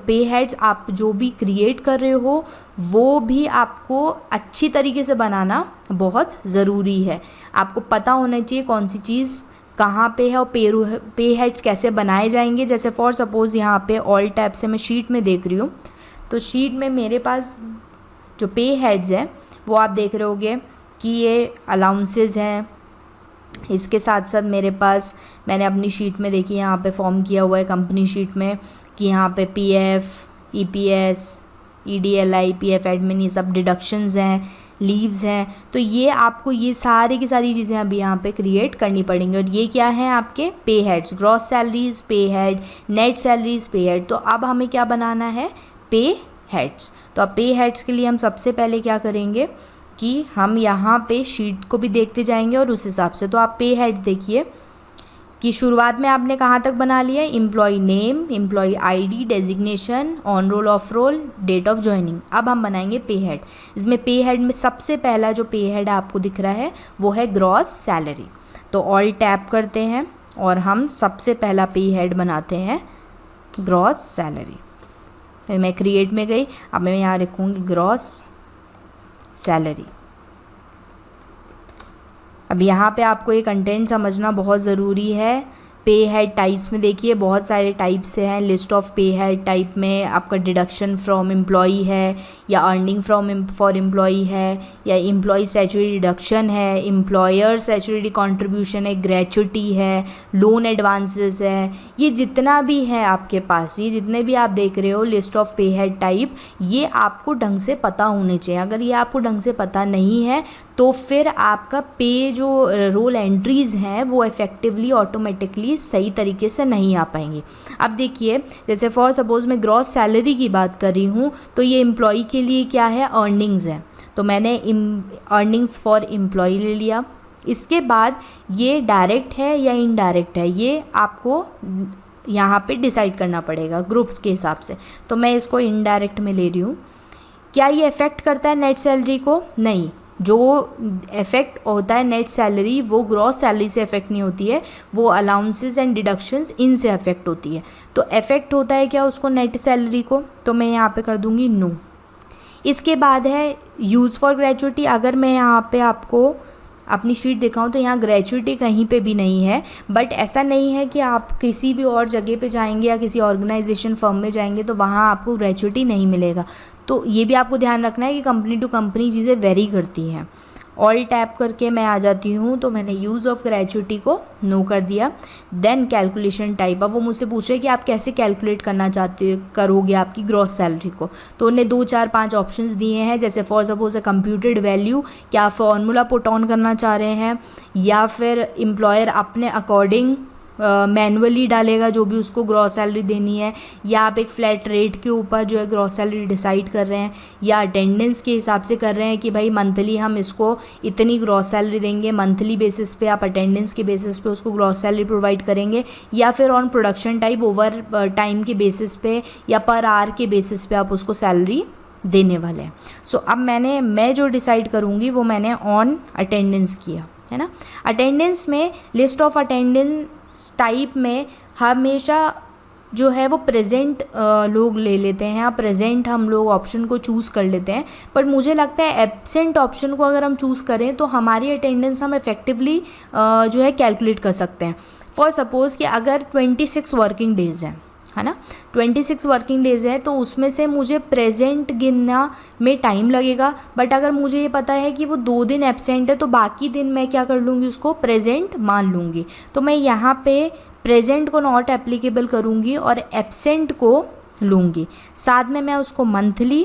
पे हेड्स आप जो भी क्रिएट कर रहे हो वो भी आपको अच्छी तरीके से बनाना बहुत ज़रूरी है। आपको पता होना चाहिए कौन सी चीज़ कहाँ पे है और पे हेड्स कैसे बनाए जाएंगे। जैसे फॉर सपोज़ यहाँ पे ऑल टैब से मैं शीट में देख रही हूँ, तो शीट में मेरे पास जो पे हेड्स हैं वो आप देख रहे होगे कि ये अलाउंसेस हैं। इसके साथ साथ मेरे पास, मैंने अपनी शीट में देखिए यहाँ पे फॉर्म किया हुआ है कंपनी शीट में कि यहाँ पे पीएफ, ईपीएस, ईडीएलआई, पीएफ एडमिन, ये सब डिडक्शंस हैं, लीव्स हैं। तो ये आपको ये सारी की सारी चीज़ें अभी यहाँ पे क्रिएट करनी पड़ेंगी। और ये क्या है आपके पे हेड्स, ग्रॉस सैलरीज पे हेड, नेट सैलरीज पे हेड। तो अब हमें क्या बनाना है, पे हेड्स। तो अब पे हेड्स के लिए हम सबसे पहले क्या करेंगे कि हम यहाँ पे शीट को भी देखते जाएंगे और उस हिसाब से। तो आप पे हेड देखिए कि शुरुआत में आपने कहाँ तक बना लिया, employee name, employee ID, designation, on roll, off roll, date of joining. अब हम बनाएंगे पे हेड। इसमें पे हेड में सबसे पहला जो पे हेड आपको दिख रहा है वो है ग्रॉस सैलरी। तो ऑल टैप करते हैं और हम सबसे पहला पे हेड बनाते हैं ग्रॉस सैलरी। तो मैं क्रिएट में गई, अब मैं यहाँ लिखूँगी ग्रॉस सैलरी। अब यहाँ पे आपको ये कंटेंट समझना बहुत ज़रूरी है। पे हेड टाइप्स में देखिए बहुत सारे टाइप्स हैं। लिस्ट ऑफ पे हेड टाइप में आपका डिडक्शन फ्रॉम एम्प्लॉई है, या अर्निंग फ्रॉम फॉर एम्प्लॉई है, या एम्प्लॉय स्टैट्यूटरी डिडक्शन है, एम्प्लॉयर स्टैट्यूटरी कंट्रीब्यूशन है, ग्रेच्युटी है, लोन एडवांसेस है। ये जितना भी है आपके पास, ये जितने भी आप देख रहे हो लिस्ट ऑफ पे हेड टाइप, ये आपको ढंग से पता होने चाहिए। अगर ये आपको ढंग से पता नहीं है तो फिर आपका पे जो रोल एंट्रीज़ हैं वो इफ़ेक्टिवली ऑटोमेटिकली सही तरीके से नहीं आ पाएंगी। अब देखिए जैसे फॉर सपोज़ मैं ग्रॉस सैलरी की बात कर रही हूँ, तो ये एम्प्लॉई के लिए क्या है, अर्निंग्स है। तो मैंने अर्निंग्स फॉर एम्प्लॉई ले लिया। इसके बाद ये डायरेक्ट है या इनडायरेक्ट है, ये आपको यहाँ पे डिसाइड करना पड़ेगा ग्रुप्स के हिसाब से। तो मैं इसको इनडायरेक्ट में ले रही हूँ। क्या ये अफेक्ट करता है नेट सैलरी को? नहीं। जो इफेक्ट होता है नेट सैलरी वो ग्रॉस सैलरी से इफेक्ट नहीं होती है, वो अलाउंसेस एंड डिडक्शंस इनसे अफेक्ट होती है। तो इफेक्ट होता है क्या उसको, नेट सैलरी को। तो मैं यहाँ पे कर दूँगी नो। इसके बाद है यूज़ फॉर ग्रेच्युटी। अगर मैं यहाँ पे आपको अपनी शीट दिखाऊं तो यहाँ ग्रेच्युटी कहीं पे भी नहीं है। बट ऐसा नहीं है कि आप किसी भी और जगह पे जाएंगे या किसी ऑर्गेनाइजेशन फर्म में जाएंगे तो वहाँ आपको ग्रेच्युटी नहीं मिलेगा। तो ये भी आपको ध्यान रखना है कि कंपनी टू कंपनी चीज़ें वेरी करती हैं। ऑल टैप करके मैं आ जाती हूँ, तो मैंने यूज़ ऑफ ग्रेच्युटी को नो कर दिया। Then calculation type. अब वो मुझसे पूछ रहे कि आप कैसे कैलकुलेट करना चाहते करोगे आपकी ग्रॉस सैलरी को। तो उन्हें 2 4 5 ऑप्शंस दिए हैं। जैसे फॉर सपोज कंप्यूटेड वैल्यू, क्या फॉर्मूला पुट ऑन करना चाह रहे हैं, या फिर एम्प्लॉयर अपने अकॉर्डिंग मैनुअली डालेगा जो भी उसको ग्रॉस सैलरी देनी है, या आप एक फ्लैट रेट के ऊपर जो है ग्रॉस सैलरी डिसाइड कर रहे हैं, या अटेंडेंस के हिसाब से कर रहे हैं कि भाई मंथली हम इसको इतनी ग्रॉस सैलरी देंगे, मंथली बेसिस पे आप अटेंडेंस के बेसिस पे उसको ग्रॉस सैलरी प्रोवाइड करेंगे, या फिर on production type over time के बेसिस पे या पर आवर के बेसिस पे आप उसको सैलरी देने वाले हैं। सो अब मैं जो डिसाइड करूँगी वो मैंने ऑन अटेंडेंस किया है ना। अटेंडेंस में लिस्ट ऑफ अटेंडेंस टाइप में हमेशा जो है वो प्रेजेंट लोग ले लेते हैं, प्रेजेंट हम लोग ऑप्शन को चूज़ कर लेते हैं। पर मुझे लगता है एब्सेंट ऑप्शन को अगर हम चूज़ करें तो हमारी अटेंडेंस हम इफ़ेक्टिवली जो है कैलकुलेट कर सकते हैं। फॉर सपोज़ कि अगर 26 वर्किंग डेज़ हैं, है ना, 26 वर्किंग डेज़ है, तो उसमें से मुझे प्रेजेंट गिनना में टाइम लगेगा। बट अगर मुझे ये पता है कि वो 2 दिन एब्सेंट है तो बाकी दिन मैं क्या कर लूँगी, उसको प्रेजेंट मान लूँगी। तो मैं यहाँ पे प्रेजेंट को नॉट एप्लीकेबल करूँगी और एब्सेंट को लूँगी। साथ में मैं उसको monthly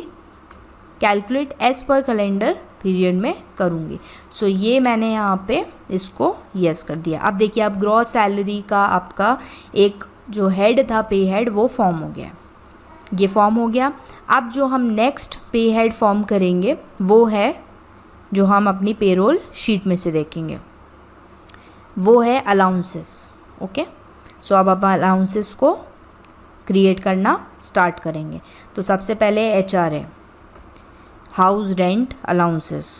calculate as per calendar period में करूँगी। सो ये मैंने यहाँ पे इसको यस कर दिया। अब देखिए अब ग्रॉस सैलरी का आपका एक जो हेड था पे हेड वो फॉर्म हो गया, ये फॉर्म हो गया। अब जो हम नेक्स्ट पे हेड फॉर्म करेंगे वो है जो हम अपनी पेरोल शीट में से देखेंगे, वो है अलाउंसेस। ओके, सो अब आप अलाउंसेस को क्रिएट करना स्टार्ट करेंगे। तो सबसे पहले HR है, हाउस रेंट अलाउंसेस।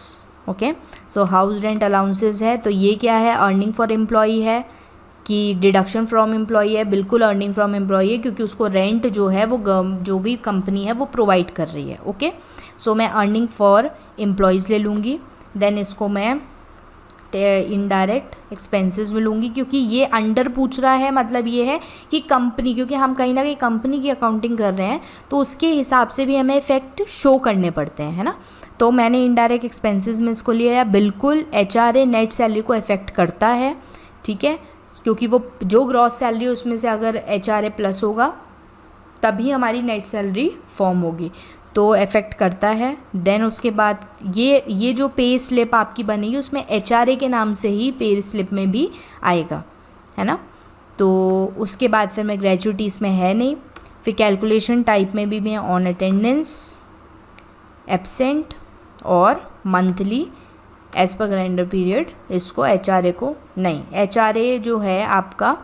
ओके, सो हाउस रेंट अलाउंसेस है, तो ये क्या है, अर्निंग फॉर एम्प्लॉई है। कि डिडक्शन फ्रॉम एम्प्लॉई है, बिल्कुल अर्निंग फ्रॉम एम्प्लॉई है, क्योंकि उसको रेंट जो है वो जो भी कंपनी है वो प्रोवाइड कर रही है। ओके, सो मैं अर्निंग फॉर एम्प्लॉयज़ ले लूँगी, देन इसको मैं इनडायरेक्ट एक्सपेंसेस में लूँगी, क्योंकि ये अंडर पूछ रहा है, मतलब ये है कि कंपनी, क्योंकि हम कहीं ना कहीं कंपनी की अकाउंटिंग कर रहे हैं तो उसके हिसाब से भी हमें इफ़ेक्ट शो करने पड़ते हैं, है ना। तो मैंने इनडायरेक्ट एक्सपेंसेस में इसको लिया, बिल्कुल HRA नेट सैलरी को इफ़ेक्ट करता है, ठीक है, क्योंकि वो जो ग्रॉस सैलरी है उसमें से अगर HRA प्लस होगा तभी हमारी नेट सैलरी फॉर्म होगी, तो इफ़ेक्ट करता है। देन उसके बाद ये जो पे स्लिप आपकी बनेगी उसमें HRA के नाम से ही पे स्लिप में भी आएगा, है ना। तो उसके बाद फिर मैं ग्रेजुइटी इसमें है नहीं, फिर कैलकुलेशन टाइप में भी मैं ऑन अटेंडेंस, एब्सेंट और monthly as per calendar period, इसको HRA को नहीं, HRA जो है आपका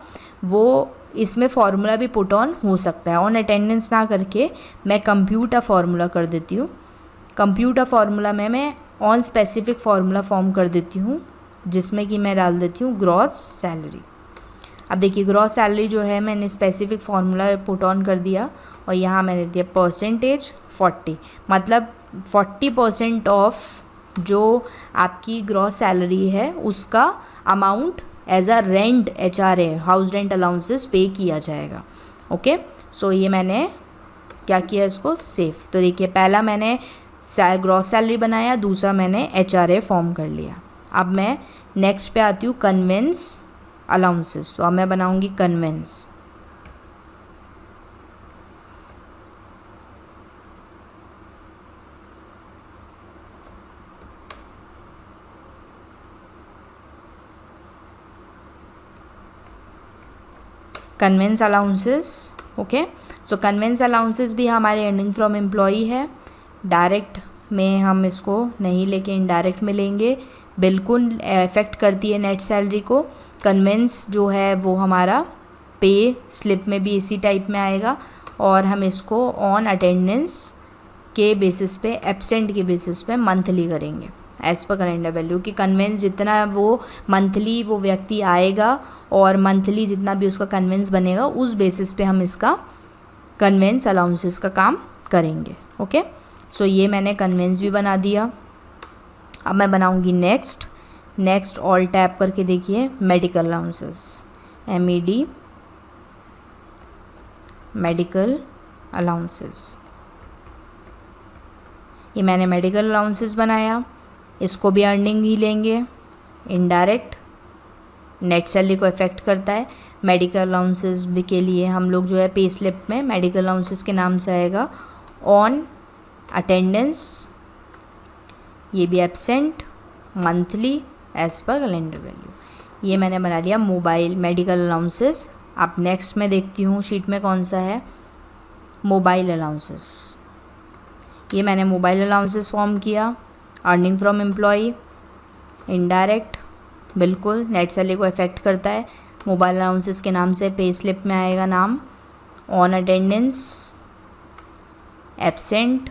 वो इसमें फार्मूला भी पुट ऑन हो सकता है। ऑन अटेंडेंस ना करके मैं कंप्यूटर फार्मूला कर देती हूँ, कंप्यूटर फार्मूला में मैं ऑन स्पेसिफिक फार्मूला फॉर्म कर देती हूँ, जिसमें कि मैं डाल देती हूँ ग्रॉस सैलरी। अब देखिए ग्रॉस सैलरी जो है मैंने स्पेसिफिक फार्मूला पुट ऑन कर दिया और यहाँ मैंने दिया परसेंटेज 40, मतलब 40% ऑफ जो आपकी ग्रॉस सैलरी है उसका amount as a rent HRA house rent allowances pay किया जाएगा। ओके, सो ये मैंने क्या किया, इसको सेव। तो देखिए पहला मैंने ग्रॉस सैलरी बनाया, दूसरा मैंने HRA फॉर्म कर लिया। अब मैं नेक्स्ट पे आती हूँ कन्वेंस अलाउंसेस, तो अब मैं बनाऊँगी कन्वेंस। कन्वेंस अलाउंसेस, ओके, सो कन्वेंस अलाउंसेस भी हमारे अर्निंग फ्रॉम एम्प्लॉई है। डायरेक्ट में हम इसको नहीं लेके इनडायरेक्ट में लेंगे, बिल्कुल इफेक्ट करती है नेट सैलरी को। कन्वेंस जो है वो हमारा पे स्लिप में भी इसी टाइप में आएगा और हम इसको ऑन अटेंडेंस के बेसिस पे, एब्सेंट के बेसिस पे मंथली करेंगे एज़ पर कैलेंडर वैल्यू, कि कन्वेंस जितना वो मंथली वो व्यक्ति आएगा और मंथली जितना भी उसका कन्वेंस बनेगा उस बेसिस पे हम इसका कन्वेंस अलाउंसेस का काम करेंगे। ओके, सो ये मैंने कन्वेंस भी बना दिया। अब मैं बनाऊंगी नेक्स्ट ऑल टैप करके देखिए medical allowances, MED medical allowances, ये मैंने मेडिकल अलाउंसेस बनाया, इसको भी अर्निंग ही लेंगे, इनडायरेक्ट नेट सैलरी को इफ़ेक्ट करता है। मेडिकल अलाउंसेस भी के लिए हम लोग जो है पे स्लिप में मेडिकल अलाउंसेस के नाम से आएगा ऑन अटेंडेंस, ये भी absent, monthly as per calendar value. ये मैंने बना लिया मोबाइल मेडिकल अलाउंसेस। अब नेक्स्ट में देखती हूँ शीट में कौन सा है, मोबाइल अलाउंसेस, ये मैंने मोबाइल अलाउंसेस फॉर्म किया। अर्निंग फ्रॉम एम्प्लॉई, इनडायरेक्ट, बिल्कुल नेट सैलरी को इफ़ेक्ट करता है। मोबाइल अलाउंसेस के नाम से पे स्लिप में आएगा नाम, on attendance, absent,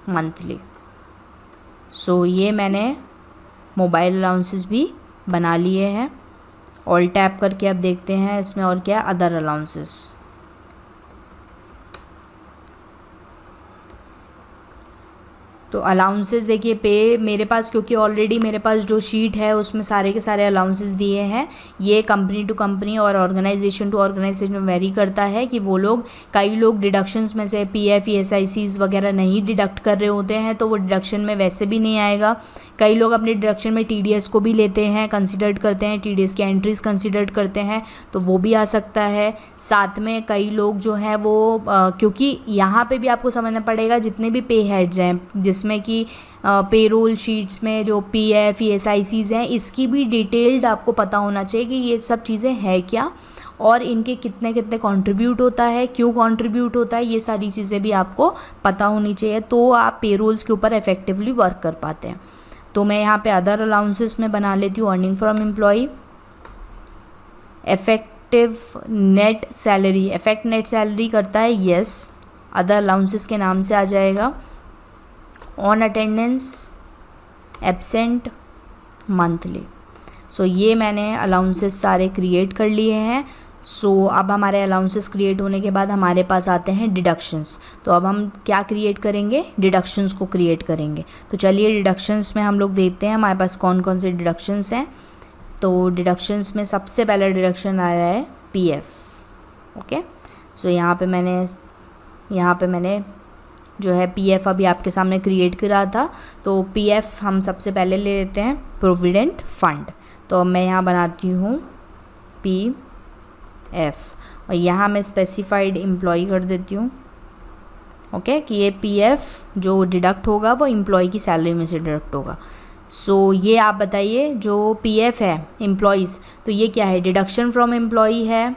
monthly. So ये मैंने मोबाइल अलाउंसेस भी बना लिए हैं। ऑल टैप करके अब देखते हैं इसमें और क्या, अदर अलाउंसेस। तो अलाउंसेस देखिए पे मेरे पास, क्योंकि ऑलरेडी मेरे पास जो शीट है उसमें सारे के सारे अलाउंसेस दिए हैं। ये कंपनी टू कंपनी और ऑर्गेनाइजेशन टू ऑर्गेनाइजेशन में वेरी करता है कि वो लोग, कई लोग डिडक्शंस में से PF ESICs वगैरह नहीं डिडक्ट कर रहे होते हैं तो वो डिडक्शन में वैसे भी नहीं आएगा। कई लोग अपने डिडक्शन में TDS को भी लेते हैं, कंसिडर्ड करते हैं, TDS की एंट्रीज कंसिडर्ड करते हैं, तो वो भी आ सकता है। साथ में कई लोग जो हैं वो क्योंकि यहाँ पे भी आपको समझना पड़ेगा जितने भी पे हेड्स हैं, जिसमें कि पेरोल शीट्स में जो PF ESICs हैं, इसकी भी डिटेल्ड आपको पता होना चाहिए कि ये सब चीज़ें हैं क्या और इनके कितने कितने कंट्रीब्यूट होता है, क्यों कंट्रीब्यूट होता है, ये सारी चीज़ें भी आपको पता होनी चाहिए, तो आप पेरोल्स के ऊपर इफेक्टिवली वर्क कर पाते हैं। तो मैं यहाँ पे अदर अलाउंसेस में बना लेती हूँ earning from employee, effective net salary, effect net salary करता है, यस, अदर अलाउंसेस के नाम से आ जाएगा। On attendance, absent, monthly. So ये मैंने अलाउंसेस सारे क्रिएट कर लिए हैं। सो अब हमारे अलाउंसेस क्रिएट होने के बाद हमारे पास आते हैं डिडक्शंस। तो अब हम क्या क्रिएट करेंगे, डिडक्शंस को क्रिएट करेंगे। तो चलिए डिडक्शंस में हम लोग देखते हैं हमारे पास कौन कौन से डिडक्शंस हैं। तो डिडक्शंस में सबसे पहला डिडक्शन आ रहा है पीएफ। ओके, सो यहाँ पे मैंने जो है पीएफ अभी आपके सामने क्रिएट करा था। तो पीएफ हम सबसे पहले ले लेते हैं प्रोविडेंट फंड। तो अब मैं यहाँ बनाती हूँ पीएफ और यहाँ मैं स्पेसिफाइड एम्प्लॉय कर देती हूँ। ओके, कि ये पीएफ जो डिडक्ट होगा वो एम्प्लॉय की सैलरी में से डिडक्ट होगा। सो ये आप बताइए जो पीएफ है एम्प्लॉयज़, तो ये क्या है, डिडक्शन फ्रॉम एम्प्लॉय है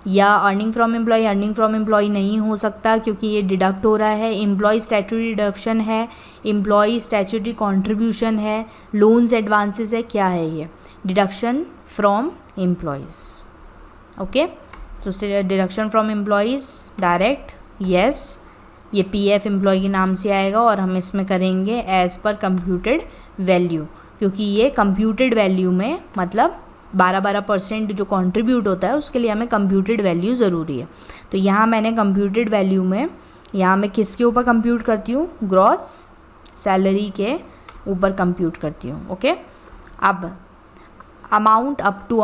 या earning from employ. Earning from employ नहीं हो सकता क्योंकि ये डिडक्ट हो रहा है। एम्प्लॉय स्टैट्यूटरी डिडक्शन है, एम्प्लॉय स्टैट्यूटरी कंट्रीब्यूशन है, लोन्स एडवांसेस है, क्या है ये, डिडक्शन फ्रॉम एम्प्लॉयज़। ओके, तो deduction from employees direct, yes, ये पीएफ एम्प्लॉय के नाम से आएगा और हम इसमें करेंगे एज़ पर कंप्यूटेड वैल्यू, क्योंकि ये कंप्यूटेड वैल्यू में मतलब 12% जो कंट्रीब्यूट होता है उसके लिए हमें कंप्यूटेड वैल्यू ज़रूरी है। तो यहाँ मैंने कंप्यूटेड वैल्यू में यहाँ मैं किसके ऊपर कंप्यूट करती हूँ, ग्रॉस सैलरी के ऊपर कंप्यूट करती हूँ। ओके, अब अमाउंट अप टू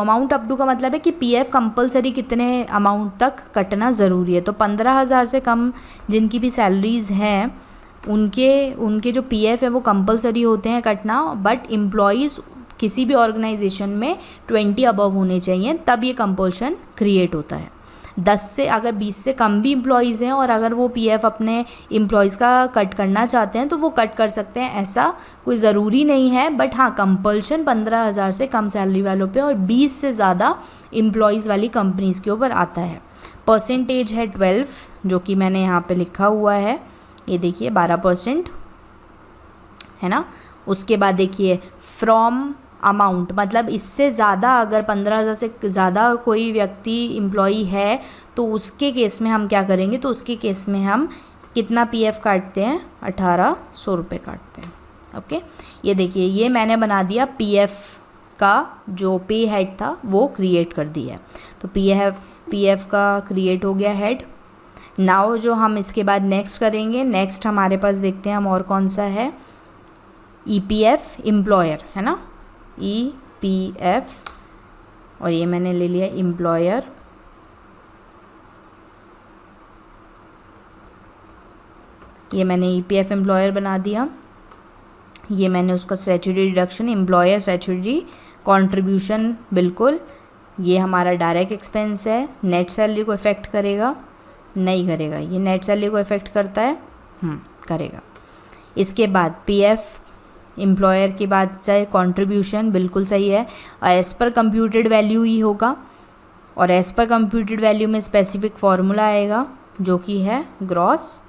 का मतलब है कि पीएफ कंपलसरी कितने अमाउंट तक कटना ज़रूरी है। तो 15,000 से कम जिनकी भी सैलरीज़ हैं उनके जो पीएफ है वो कंपलसरी होते हैं कटना, बट एम्प्लॉयज़ किसी भी ऑर्गेनाइजेशन में 20 अबव होने चाहिए, तब ये कंपल्शन क्रिएट होता है। 10 से अगर 20 से कम भी एम्प्लॉयज़ हैं और अगर वो पीएफ अपने एम्प्लॉयज़ का कट करना चाहते हैं तो वो कट कर सकते हैं, ऐसा कोई ज़रूरी नहीं है। बट हाँ, कंपल्शन 15,000 से कम सैलरी वालों पे और 20 से ज़्यादा एम्प्लॉयज़ वाली कंपनीज़ के ऊपर आता है। परसेंटेज है 12, जो कि मैंने यहाँ पे लिखा हुआ है, ये देखिए 12% है ना। उसके बाद देखिए फ्रॉम अमाउंट, मतलब इससे ज़्यादा अगर 15,000 से ज़्यादा कोई व्यक्ति एम्प्लॉई है तो उसके केस में हम क्या करेंगे, तो उसके केस में हम कितना पीएफ काटते हैं, 1,800 रुपये काटते हैं। ओके, ये देखिए ये मैंने बना दिया पीएफ का जो पे हेड था वो क्रिएट कर दिया है। तो पीएफ का क्रिएट हो गया हेड। नाउ जो हम इसके बाद नेक्स्ट करेंगे, नेक्स्ट हमारे पास देखते हैं हम और कौन सा है, ईपीएफ एम्प्लॉयर है ना, ईपीएफ, और ये मैंने ले लिया एम्प्लॉयर। ये मैंने ईपीएफ एम्प्लॉयर बना दिया। ये मैंने उसका statutory deduction, employer statutory contribution, बिल्कुल ये हमारा डायरेक्ट एक्सपेंस है। नेट सैलरी को इफ़ेक्ट करेगा, नहीं करेगा, ये नेट सैलरी को इफ़ेक्ट करता है, करेगा। इसके बाद पीएफ एम्प्लॉयर के बाद से कंट्रीब्यूशन, बिल्कुल सही है, और एज़ पर कंप्यूटेड वैल्यू ही होगा, और एज़ पर कंप्यूटेड वैल्यू में स्पेसिफिक फार्मूला आएगा जो कि है ग्रॉस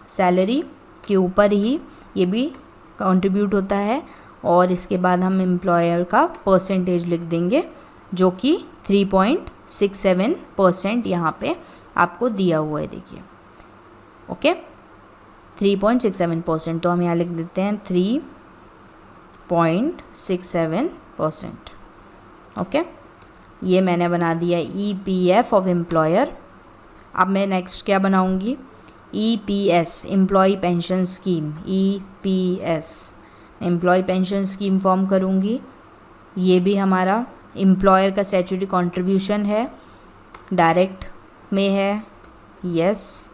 सैलरी के ऊपर ही ये भी कंट्रीब्यूट होता है। और इसके बाद हम एम्प्लॉयर का परसेंटेज लिख देंगे जो कि 3.67% यहाँ पे आपको दिया हुआ है, देखिए। ओके, 3.67%, तो हम यहाँ लिख देते हैं 3.67%। ओके, ये मैंने बना दिया ईपीएफ ऑफ एम्प्लॉयर। अब मैं नेक्स्ट क्या बनाऊँगी, EPS employee pension scheme, EPS employee pension scheme form करूँगी। ये भी हमारा एम्प्लॉयर का स्टैट्यूटरी कंट्रीब्यूशन है, डायरेक्ट में है, यस।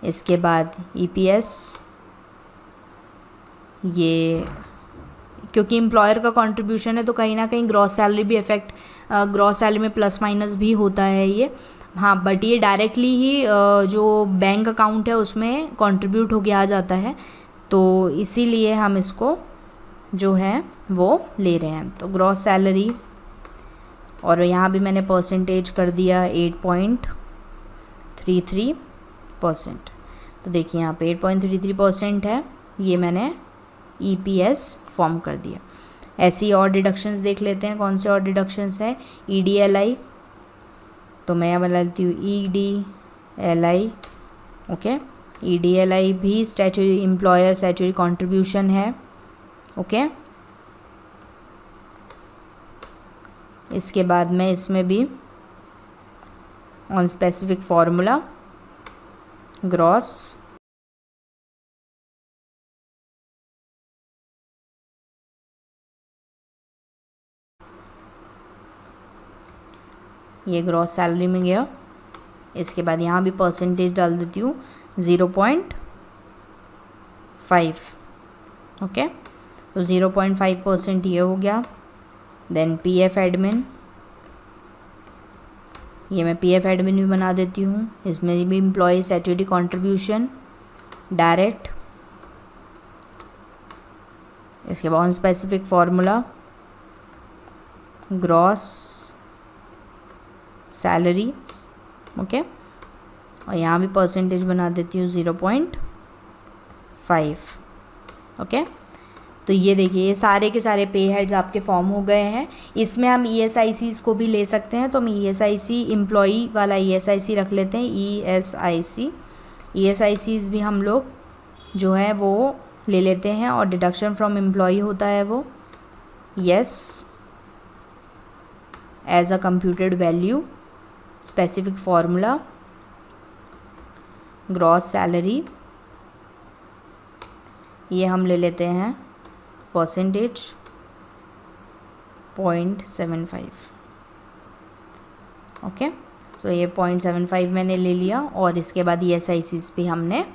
इसके बाद ईपीएस, ये क्योंकि एम्प्लॉयर का कंट्रीब्यूशन है तो कहीं ना कहीं ग्रॉस सैलरी भी इफेक्ट, ग्रॉस सैलरी में प्लस माइनस भी होता है ये, हाँ, बट ये डायरेक्टली ही जो बैंक अकाउंट है उसमें कंट्रीब्यूट होके आ जाता है, तो इसीलिए हम इसको जो है वो ले रहे हैं। तो ग्रॉस सैलरी, और यहाँ भी मैंने परसेंटेज कर दिया 8.33%। तो देखिए यहाँ पे 8.33% है, ये मैंने ईपीएस फॉर्म कर दिया। ऐसे ही और डिडक्शंस देख लेते हैं कौन से और डिडक्शंस हैं। ईडीएलआई, तो मैं यहाँ बना लेती हूँ ईडीएलआई। ओके, ईडीएलआई भी स्टैट्यूटरी एम्प्लॉयर स्टैट्यूटरी कंट्रीब्यूशन है। ओके, इसके बाद में इसमें भी ऑन स्पेसिफिक फार्मूला ग्रॉस ये ग्रॉस सैलरी में गया। इसके बाद यहाँ भी परसेंटेज डाल देती हूँ 0.5। ओके, तो 0.5% ये हो गया। देन पीएफ एडमिन, ये मैं पीएफ एडमिन भी बना देती हूँ। इसमें भी एम्प्लॉय स्टैट्यूटरी कंट्रीब्यूशन डायरेक्ट। इसके बाद on specific formula gross salary. Okay, और यहाँ भी परसेंटेज बना देती हूँ 0.5। ओके, तो ये देखिए ये सारे के सारे पे हेड्स आपके फॉर्म हो गए हैं। इसमें हम ESICs को भी ले सकते हैं, तो हम ESIC एम्प्लॉई वाला ESIC रख लेते हैं, ESICs भी हम लोग जो है वो ले लेते हैं। और डिडक्शन फ्रॉम एम्प्लॉई होता है वो yes as a computed value specific formula gross salary, ये हम ले लेते हैं परसेंटेज 0.75। ओके, सो ये 0.75 मैंने ले लिया और इसके बाद ESICs भी हमने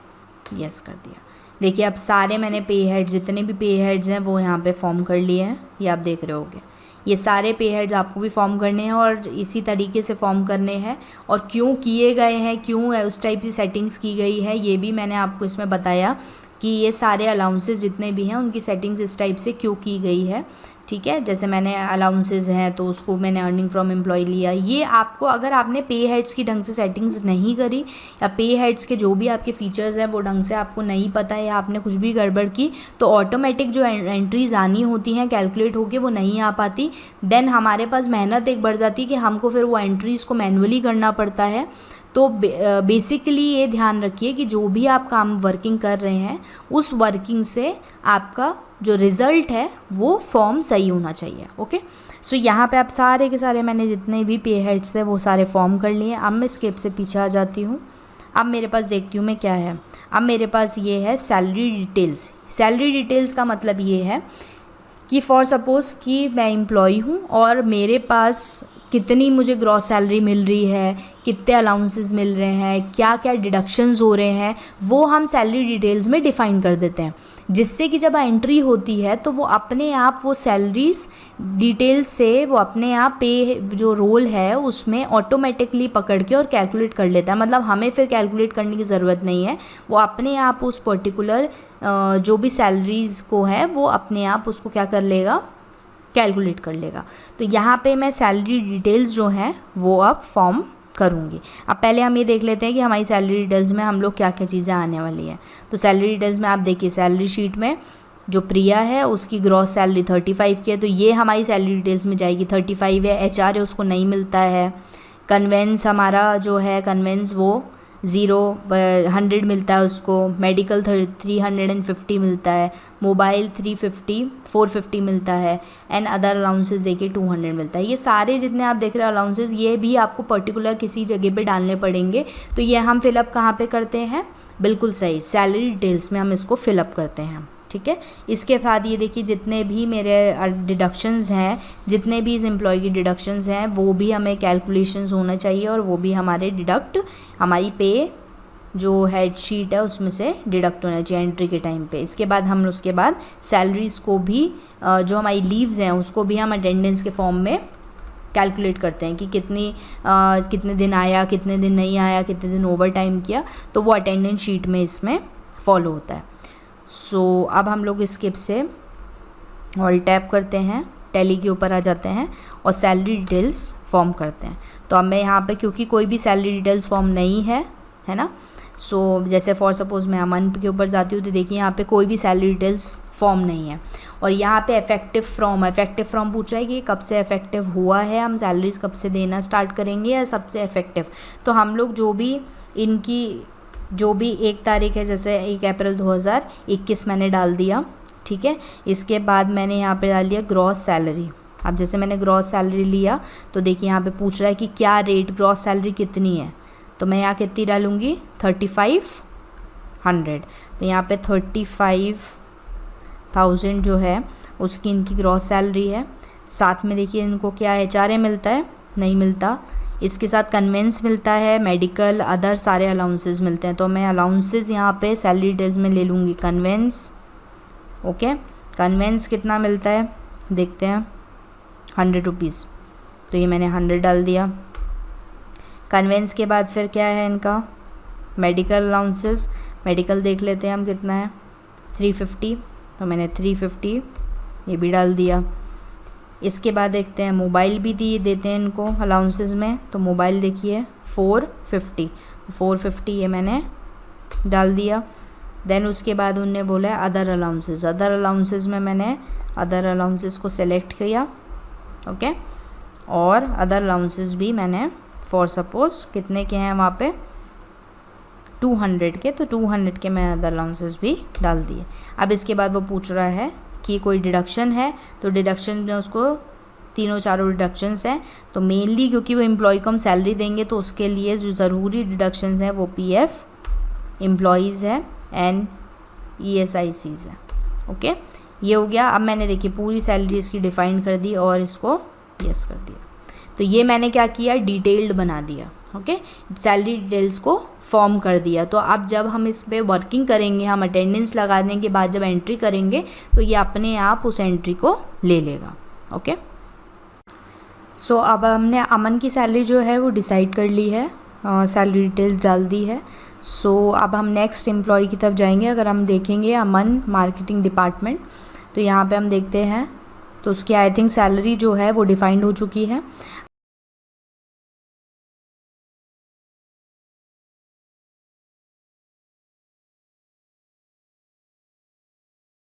यस कर दिया। देखिए अब सारे मैंने पे हेड जितने भी पे हेड्स हैं वो यहाँ पे फॉर्म कर लिए हैं, ये आप देख रहे होगे। ये सारे पे हेड्स आपको भी फॉर्म करने हैं और इसी तरीके से फॉर्म करने हैं। और क्यों किए गए हैं, क्यों उस टाइप की सेटिंग्स की गई है, ये भी मैंने आपको इसमें बताया कि ये सारे अलाउंसेस जितने भी हैं उनकी सेटिंग्स इस टाइप से क्यों की गई है। ठीक है, जैसे मैंने अलाउंसेस हैं तो उसको मैंने अर्निंग फ्रॉम एम्प्लॉय लिया। ये आपको अगर आपने पे हेड्स की ढंग से सेटिंग्स नहीं करी या पे हेड्स के जो भी आपके फीचर्स हैं वो ढंग से आपको नहीं पता है या आपने कुछ भी गड़बड़ की, तो ऑटोमेटिक जो एंट्रीज आनी होती हैं कैलकुलेट होके वो नहीं आ पाती। देन हमारे पास मेहनत एक बढ़ जाती है कि हमको फिर वो एंट्रीज़ को मैनुअली करना पड़ता है। तो बेसिकली ये ध्यान रखिए कि जो भी आप काम वर्किंग कर रहे हैं उस वर्किंग से आपका जो रिज़ल्ट है वो फॉर्म सही होना चाहिए। ओके, सो यहाँ पे आप सारे के सारे मैंने जितने भी पे हेड्स थे वो सारे फॉर्म कर लिए। अब मैं स्किप से पीछे आ जाती हूँ। अब मेरे पास देखती हूँ मैं क्या है। अब मेरे पास ये है सैलरी डिटेल्स। सैलरी डिटेल्स का मतलब ये है कि फॉर सपोज़ कि मैं एम्प्लॉई हूँ और मेरे पास कितनी मुझे ग्रॉस सैलरी मिल रही है, कितने अलाउंसेस मिल रहे हैं, क्या क्या डिडक्शंस हो रहे हैं, वो हम सैलरी डिटेल्स में डिफ़ाइन कर देते हैं। जिससे कि जब एंट्री होती है तो वो अपने आप वो सैलरीज डिटेल्स से वो अपने आप पे जो रोल है उसमें ऑटोमेटिकली पकड़ के और कैलकुलेट कर लेता है। मतलब हमें फिर कैलकुलेट करने की ज़रूरत नहीं है, वो अपने आप उस पर्टिकुलर जो भी सैलरीज़ को है वो अपने आप उसको क्या कर लेगा, कैलकुलेट कर लेगा। तो यहाँ पे मैं सैलरी डिटेल्स जो हैं वो अब फॉर्म करूँगी। अब पहले हम ये देख लेते हैं कि हमारी सैलरी डिटेल्स में हम लोग क्या क्या चीज़ें आने वाली हैं। तो सैलरी डिटेल्स में आप देखिए सैलरी शीट में जो प्रिया है उसकी ग्रॉस सैलरी 35 की है, तो ये हमारी सैलरी डिटेल्स में जाएगी। 35 है। HR है उसको नहीं मिलता है। कन्वेंस हमारा जो है कन्वेंस वो 100 मिलता है उसको। मेडिकल 350 मिलता है। मोबाइल 450 मिलता है। एंड अदर अलाउंसेस देखिए 200 मिलता है। ये सारे जितने आप देख रहे हो अलाउंसेस ये भी आपको पर्टिकुलर किसी जगह पे डालने पड़ेंगे। तो ये हम फिलअप कहाँ पे करते हैं, बिल्कुल सही सैलरी डिटेल्स में हम इसको फिलअप करते हैं। ठीक है, इसके बाद ये देखिए जितने भी मेरे डिडक्शंस हैं, जितने भी इस एम्प्लॉय की डिडक्शंस हैं वो भी हमें कैलकुलेशंस होना चाहिए और वो भी हमारे डिडक्ट हमारी पे जो हेड शीट है उसमें से डिडक्ट होना चाहिए एंट्री के टाइम पे। इसके बाद हम उसके बाद सैलरीज़ को भी जो हमारी लीव्स हैं उसको भी हम अटेंडेंस के फॉर्म में कैलकुलेट करते हैं कि कितने दिन आया, कितने दिन नहीं आया, कितने दिन ओवर टाइम किया, तो वो अटेंडेंस शीट में इसमें फॉलो होता है। सो अब हम लोग स्किप से ऑल टैप करते हैं, टैली के ऊपर आ जाते हैं और सैलरी डिटेल्स फॉर्म करते हैं। तो अब मैं यहाँ पे क्योंकि कोई भी सैलरी डिटेल्स फॉर्म नहीं है ना, सो जैसे फॉर सपोज़ मैं मंथ के ऊपर जाती हूँ तो देखिए यहाँ पे कोई भी सैलरी डिटेल्स फॉर्म नहीं है। और यहाँ पे इफेक्टिव फ्रॉम पूछा है कि कब से इफेक्टिव हुआ है, हम सैलरीज कब से देना स्टार्ट करेंगे या सबसे इफेक्टिव। तो हम लोग जो भी इनकी जो भी 1 तारीख है, जैसे 1 अप्रैल 2021 मैंने डाल दिया। ठीक है, इसके बाद मैंने यहाँ पे डाल दिया ग्रॉस सैलरी। अब जैसे मैंने ग्रॉस सैलरी लिया तो देखिए यहाँ पे पूछ रहा है कि क्या रेट, ग्रॉस सैलरी कितनी है, तो मैं यहाँ कितनी डालूँगी 3500। तो यहाँ पे 35,000 जो है उसकी इनकी ग्रॉस सैलरी है। साथ में देखिए इनको क्या HRA मिलता है, नहीं मिलता। इसके साथ कन्वेंस मिलता है, मेडिकल, अदर सारे अलाउंसेस मिलते हैं। तो मैं अलाउंसेस यहाँ पे सैलरी डिटेल्स में ले लूँगी कन्वेंस। ओके, कन्वेंस कितना मिलता है देखते हैं, 100 रुपीज़। तो ये मैंने 100 डाल दिया। कन्वेंस के बाद फिर क्या है इनका मेडिकल अलाउंसेस। मेडिकल देख लेते हैं हम कितना है, 350। तो मैंने 350 ये भी डाल दिया। इसके बाद देखते हैं मोबाइल भी देते हैं इनको अलाउंसेस में। तो मोबाइल देखिए 450 ये मैंने डाल दिया। देन उसके बाद उनने बोला है अदर अलाउंसेस। अदर अलाउंसेस में मैंने अदर अलाउंसेस को सेलेक्ट किया। ओके, और अदर अलाउंसेस भी मैंने फॉर सपोज कितने के हैं वहाँ पे 200 के, तो 200 के मैं अदर अलाउंसेस भी डाल दिए। अब इसके बाद वो पूछ रहा है कि कोई डिडक्शन है, तो डिडक्शन में उसको तीनों चारों डिडक्शंस हैं। तो मेनली क्योंकि वो एम्प्लॉय को हम सैलरी देंगे तो उसके लिए जो ज़रूरी डिडक्शंस हैं वो PF, एम्प्लॉयज़ है एंड ESICs है। ओके, ये हो गया। अब मैंने देखिए पूरी सैलरी इसकी डिफाइन कर दी और इसको यस कर दिया। तो ये मैंने क्या किया, डिटेल्ड बना दिया। ओके, सैलरी डिटेल्स को फॉर्म कर दिया। तो अब जब हम इस पे वर्किंग करेंगे, हम अटेंडेंस लगाने के बाद जब एंट्री करेंगे तो ये अपने आप उस एंट्री को ले लेगा। ओके, सो अब हमने अमन की सैलरी जो है वो डिसाइड कर ली है, सैलरी डिटेल्स डाल दी है। सो अब हम नेक्स्ट एम्प्लॉय की तरफ जाएंगे। अगर हम देखेंगे अमन मार्केटिंग डिपार्टमेंट, तो यहाँ पे हम देखते हैं तो उसकी आई थिंक सैलरी जो है वो डिफाइंड हो चुकी है।